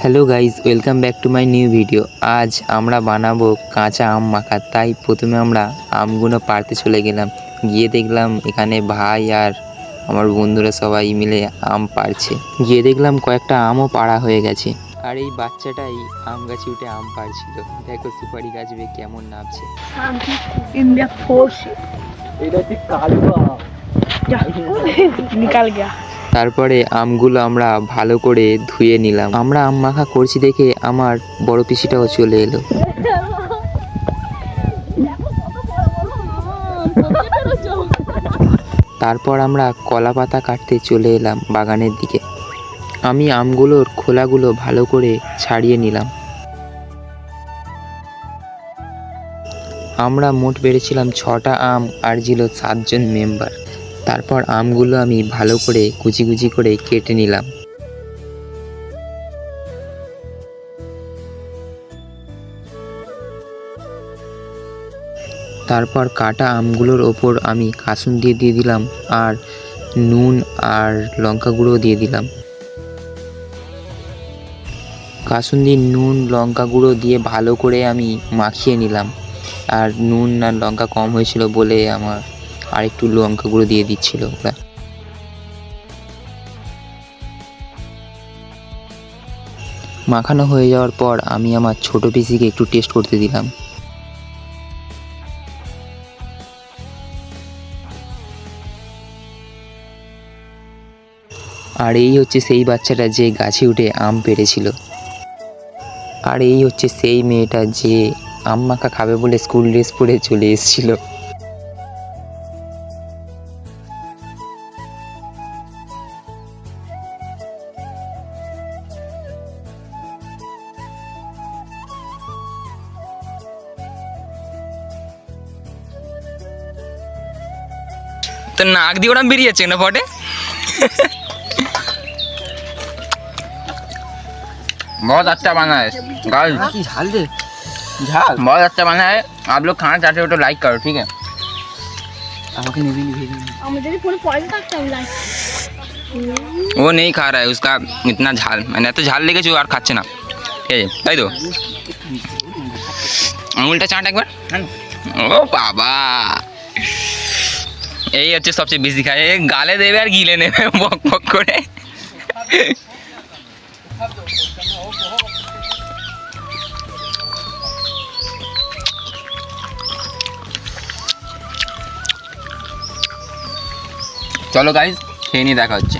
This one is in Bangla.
Hello guys, welcome back to my new video. আজ আমরা বানাবো কাঁচা আম মাখা। তাই প্রথমে আমরা আমগুলো পাড়তে চলে গেলাম। গিয়ে দেখলাম এখানে ভাই আর আমার বন্ধুরা সবাই মিলে আম পাড়ছে। গিয়ে দেখলাম কয়েকটা আমও পাড়া হয়ে গেছে। আর এই বাচ্চাটাই আম গাছে উঠে আম পাড়ছিল। দেখো সুপারি গাছ বেয়ে কেমন নামছে। তারপরে আমগুলো আমরা ভালো করে ধুয়ে নিলাম। আমরা আম মাখা করছি দেখে আমার বড় পিসিটাও চলে এলো। তারপর আমরা কলা পাতা কাটতে চলে এলাম বাগানের দিকে। আমি আমগুলোর খোলাগুলো ভালো করে ছাড়িয়ে নিলাম। আমরা মোট বেড়েছিলাম 6টা আম আর ছিল 7 জন মেম্বার। তারপর আমগুলো আমি ভালো করে কুচি কুচি করে কেটে নিলাম। তারপর কাটা আমগুলোর ওপর আমি কাসুন্দি দিয়ে দিলাম আর নুন আর লঙ্কা গুঁড়ো দিয়ে দিলাম। কাসুন্দি নুন লঙ্কা গুঁড়ো দিয়ে ভালো করে আমি মাখিয়ে নিলাম। আর নুন আর লঙ্কা কম হয়েছিল বলে আমার আর একটু লঙ্কা গুঁড়ো দিয়ে দিচ্ছিল ওরা। মাখানো হয়ে যাওয়ার পর আমি আমার ছোট পিসিকে একটু টেস্ট করতে দিলাম। আর এই হচ্ছে সেই বাচ্চাটা যে গাছে উঠে আম পেড়েছিল। আর এই হচ্ছে সেই মেয়েটা যে আম মাখা খাবে বলে স্কুল ড্রেস পরে চলে এসেছিল। তো নাক দিয়ে ওরা বেরিয়ে যাচ্ছে না ফটে। बहुत अच्छा बना है गाइस। झाल दे झाल बहुत अच्छा बना है। आप लोग खाना चाहते हो तो लाइक करो, ठीक है। वो नहीं खा रहा है, उसका इतना झाल। मैंने तो झाल लेके और खाচ্ছে না, ঠিক আছে তাই তো। আঙুলটা চাট একবার। ও বাবা, এই হচ্ছে সবচেয়ে বেশি খায়। গালে দেবে আর গিলে নেবে বক বক করে। চলো গাইজ, খেয়ে নিয়ে দেখা হচ্ছে।